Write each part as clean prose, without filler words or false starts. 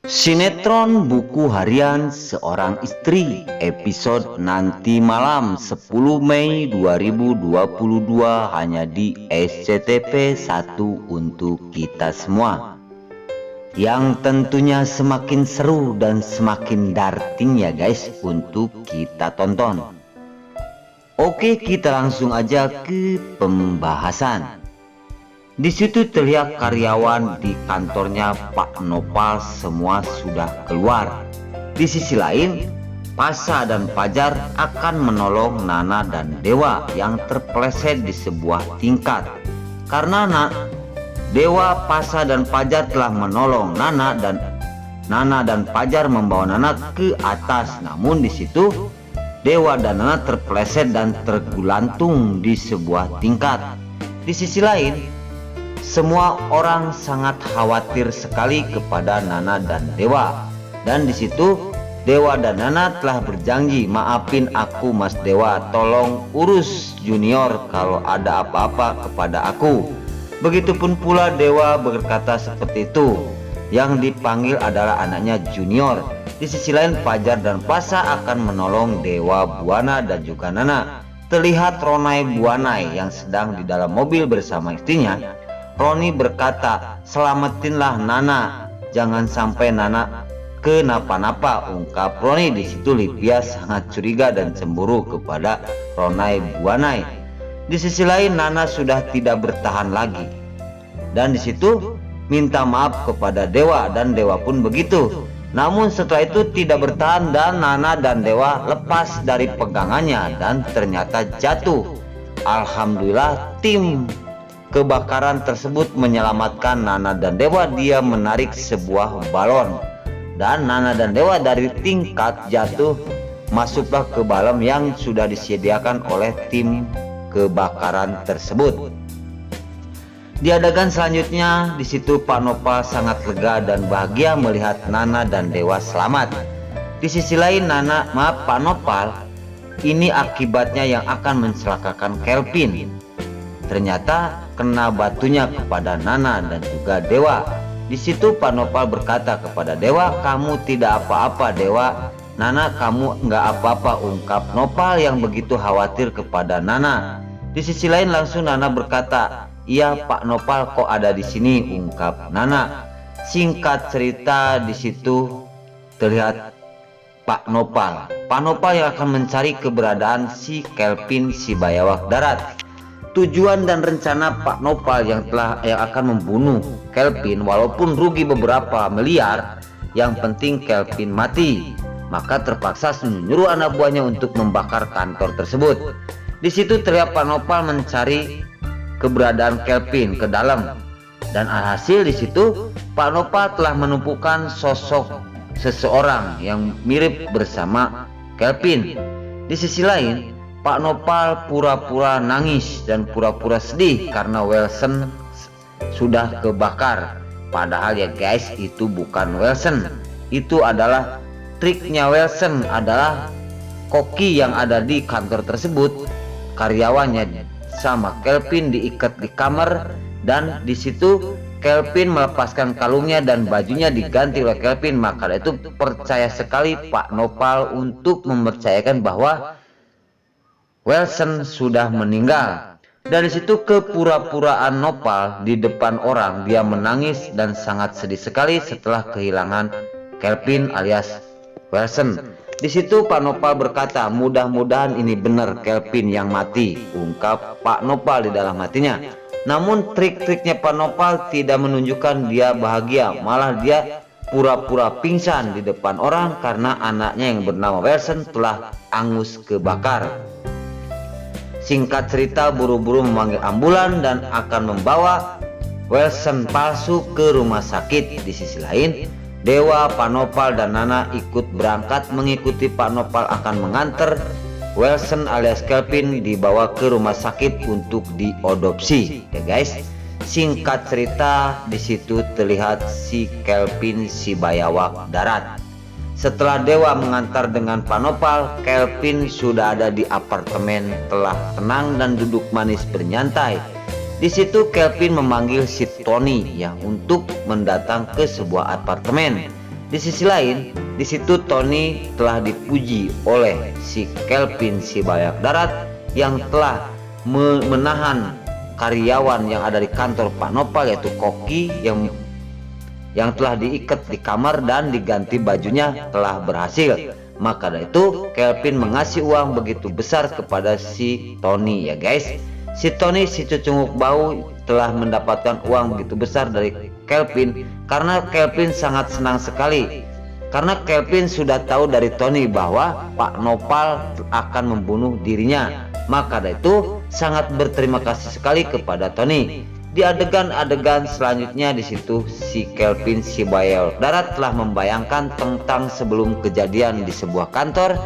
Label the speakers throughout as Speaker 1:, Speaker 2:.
Speaker 1: Sinetron Buku Harian Seorang Istri episode nanti malam 10 Mei 2022 hanya di SCTV 1 untuk kita semua, yang tentunya semakin seru dan semakin darting ya guys untuk kita tonton. Oke, kita langsung aja ke pembahasan. Di situ terlihat karyawan di kantornya Pak Nopal semua sudah keluar. Di sisi lain, Pasha dan Fajar akan menolong Nana dan Dewa yang terpeleset di sebuah tingkat. Karena Dewa, Pasha dan Fajar telah menolong Nana dan Fajar membawa Nana ke atas. Namun di situ Dewa dan Nana terpeleset dan tergulantung di sebuah tingkat. Di sisi lain, semua orang sangat khawatir sekali kepada Nana dan Dewa. Dan di situ Dewa dan Nana telah berjanji, maafin aku Mas Dewa, tolong urus Junior kalau ada apa-apa kepada aku. Begitupun pula Dewa berkata seperti itu. Yang dipanggil adalah anaknya Junior. Di sisi lain, Fajar dan Pasha akan menolong Dewa, Buana dan juga Nana. Terlihat Ronai Buanai yang sedang di dalam mobil bersama istrinya. Roni berkata, selamatinlah Nana, jangan sampai Nana kenapa-napa, ungkap Roni. Di situ Livia sangat curiga dan cemburu kepada Ronai Buanai. Di sisi lain, Nana sudah tidak bertahan lagi dan di situ minta maaf kepada Dewa dan Dewa pun begitu. Namun setelah itu tidak bertahan dan Nana dan Dewa lepas dari pegangannya dan ternyata jatuh. Alhamdulillah tim kebakaran tersebut menyelamatkan Nana dan Dewa. Dia menarik sebuah balon dan Nana dan Dewa dari tingkat jatuh masuklah ke balon yang sudah disediakan oleh tim kebakaran tersebut. Di adegan selanjutnya, di situ Pak Nopal sangat lega dan bahagia melihat Nana dan Dewa selamat. Di sisi lain, Pak Nopal ini akibatnya yang akan mencelakakan Kelvin. Ternyata kena batunya kepada Nana dan juga Dewa. Di situ Pak Nopal berkata kepada Dewa, kamu tidak apa-apa Dewa. Nana, kamu nggak apa-apa, ungkap Nopal yang begitu khawatir kepada Nana. Di sisi lain langsung Nana berkata, iya Pak Nopal kok ada di sini, ungkap Nana. Singkat cerita, di situ terlihat Pak Nopal yang akan mencari keberadaan si Kelvin si bayawak darat. Tujuan dan rencana Pak Nopal yang akan membunuh Kelvin walaupun rugi beberapa miliar, yang penting Kelvin mati. Maka terpaksa menyuruh anak buahnya untuk membakar kantor tersebut. Di situ terlihat Pak Nopal mencari keberadaan Kelvin ke dalam dan alhasil di situ Pak Nopal telah menumpukan sosok seseorang yang mirip bersama Kelvin. Di sisi lain, Pak Nopal pura-pura nangis dan pura-pura sedih karena Wilson sudah kebakar. Padahal ya guys, itu bukan Wilson. Itu adalah triknya Wilson, adalah koki yang ada di kantor tersebut. Karyawannya sama Kelvin diikat di kamar dan di situ Kelvin melepaskan kalungnya dan bajunya diganti oleh Kelvin. Maka itu percaya sekali Pak Nopal untuk mempercayakan bahwa Wilson sudah meninggal. Dari situ kepura-puraan Nopal di depan orang, dia menangis dan sangat sedih sekali setelah kehilangan Kelvin alias Wilson. Di situ Pak Nopal berkata, mudah-mudahan ini benar Kelvin yang mati, ungkap Pak Nopal di dalam hatinya. Namun trik-triknya Pak Nopal tidak menunjukkan dia bahagia, malah dia pura-pura pingsan di depan orang karena anaknya yang bernama Wilson telah angus kebakar. Singkat cerita, buru-buru memanggil ambulan dan akan membawa Wilson palsu ke rumah sakit. Di sisi lain, Dewa, Pak Nopal dan Nana ikut berangkat mengikuti Pak Nopal akan mengantar Wilson alias Kelvin dibawa ke rumah sakit untuk diadopsi. Ya guys, singkat cerita, di situ terlihat si Kelvin si bayawak darat. Setelah Dewa mengantar dengan Pak Nopal, Kelvin sudah ada di apartemen, telah tenang dan duduk manis bernyantai. Di situ Kelvin memanggil si Tony ya untuk mendatang ke sebuah apartemen.
Speaker 2: Di sisi lain, di situ Tony telah dipuji oleh si Kelvin si Bayak Darat yang telah menahan karyawan yang ada di kantor Pak Nopal, yaitu Koki yang telah diikat di kamar dan diganti bajunya telah berhasil. Maka dari itu Kelvin mengasih uang begitu besar kepada si Tony ya guys. Si Tony si cucunguk bau telah mendapatkan uang begitu besar dari Kelvin karena Kelvin sangat senang sekali. Karena Kelvin sudah tahu dari Tony bahwa Pak Nopal akan membunuh dirinya. Maka dari itu sangat berterima kasih sekali kepada Tony. Di adegan-adegan selanjutnya di situ si Kelvin si Bayak Darat telah membayangkan tentang sebelum kejadian di sebuah kantor.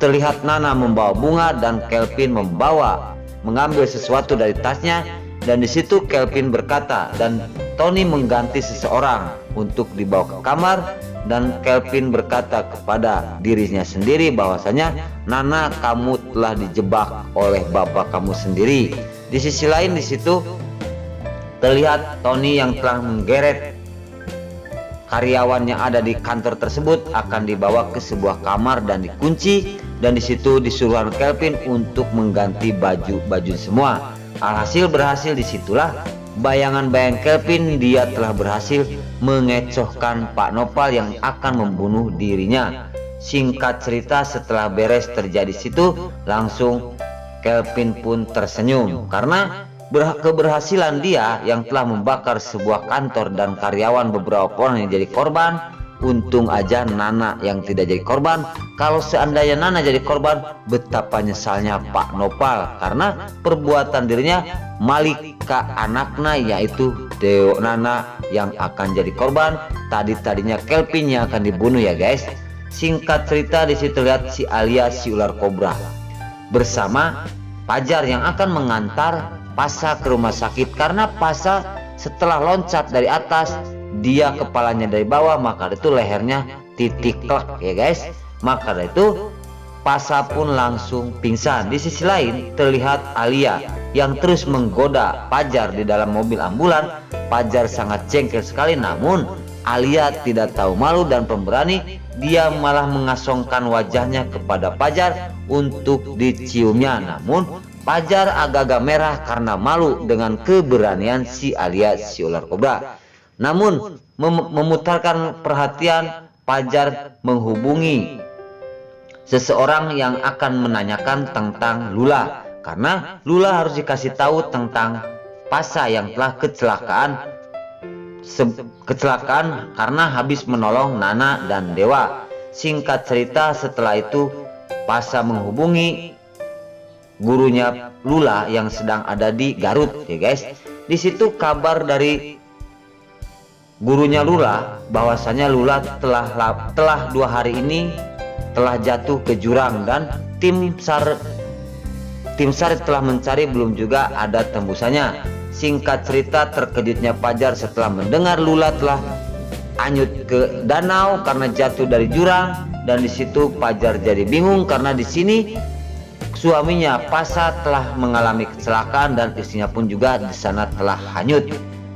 Speaker 2: Terlihat Nana membawa bunga dan Kelvin mengambil sesuatu dari tasnya, dan di situ Kelvin berkata dan Tony mengganti seseorang untuk dibawa ke kamar, dan Kelvin berkata kepada dirinya sendiri bahwasanya Nana, kamu telah dijebak oleh bapak kamu sendiri. Di sisi lain di situ terlihat Tony yang telah menggeret karyawan yang ada di kantor tersebut akan dibawa ke sebuah kamar dan dikunci, dan di situ disuruh Kelvin untuk mengganti baju semua. Alhasil berhasil, disitulah bayangan-bayangan Kelvin dia telah berhasil mengecohkan Pak Nopal yang akan membunuh dirinya. Singkat cerita, setelah beres terjadi situ, langsung Kelvin pun tersenyum karena keberhasilan dia yang telah membakar sebuah kantor dan karyawan beberapa orang yang jadi korban. Untung aja Nana yang tidak jadi korban. Kalau seandainya Nana jadi korban, betapa nyesalnya Pak Nopal karena perbuatan dirinya Malika anaknya yaitu Deo Nana yang akan jadi korban. Tadinya Kelvin yang akan dibunuh ya guys. Singkat cerita di situ lihat si Alia si ular kobra bersama Pajar yang akan mengantar Pasa ke rumah sakit karena Pasa setelah loncat dari atas, dia kepalanya dari bawah, maka itu lehernya titik klek ya guys. Maka itu Pasa pun langsung pingsan. Di sisi lain terlihat Alia yang terus menggoda Pajar di dalam mobil ambulan. Pajar sangat jengkel sekali, namun Alia tidak tahu malu dan pemberani. Dia malah mengasongkan wajahnya kepada Pajar untuk diciumnya, namun Pajar agak-agak merah karena malu dengan keberanian si Alia si ular kobra. Namun memutarkan perhatian, Pajar menghubungi seseorang yang akan menanyakan tentang Lula karena Lula harus dikasih tahu tentang Pasa yang telah kecelakaan karena habis menolong Nana dan Dewa. Singkat cerita, setelah itu Pasa menghubungi gurunya Lula yang sedang ada di Garut ya guys. Di situ kabar dari gurunya Lula bahwasanya Lula telah 2 hari ini telah jatuh ke jurang dan tim SAR telah mencari, belum juga ada tembusannya. Singkat cerita, terkejutnya Pajar setelah mendengar Lula telah hanyut ke danau karena jatuh dari jurang, dan di situ Pajar jadi bingung karena di sini suaminya Pasa telah mengalami kecelakaan dan istrinya pun juga di sana telah hanyut.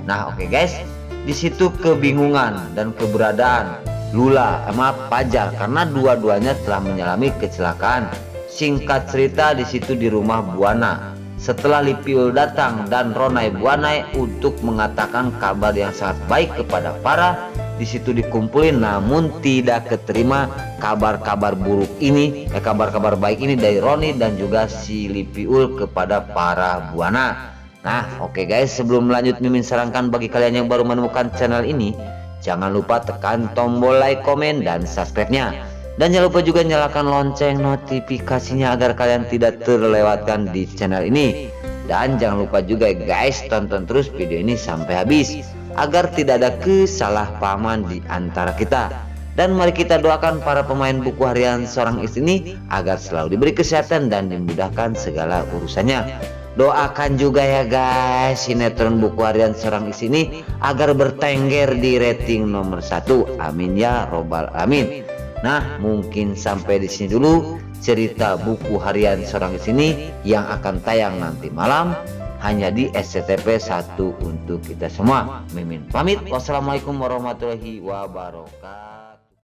Speaker 2: Nah, oke guys, di situ kebingungan dan keberadaan Lula sama Pajar karena dua-duanya telah mengalami kecelakaan. Singkat cerita, di situ di rumah Buana. Setelah Lipiul datang dan Ronai Buanai untuk mengatakan kabar yang sangat baik kepada para, di situ dikumpulin, namun tidak keterima kabar-kabar buruk ini, kabar-kabar baik ini dari Roni dan juga si Lipiul kepada para Buana. Nah, oke guys, sebelum lanjut Mimin sarankan bagi kalian yang baru menemukan channel ini, jangan lupa tekan tombol like, komen, dan subscribe-nya. Dan jangan lupa juga nyalakan lonceng notifikasinya agar kalian tidak terlewatkan di channel ini. Dan jangan lupa juga guys, tonton terus video ini sampai habis agar tidak ada kesalahpahaman di antara kita. Dan mari kita doakan para pemain buku harian seorang istri ini agar selalu diberi kesehatan dan dimudahkan segala urusannya. Doakan juga ya guys sinetron buku harian seorang istri ini agar bertengger di rating nomor 1. Amin ya robbal alamin. Nah, mungkin sampai di sini dulu cerita buku harian seorang istri ini yang akan tayang nanti malam hanya di SCTP 1 untuk kita semua. Mimin pamit. Wassalamualaikum warahmatullahi wabarakatuh.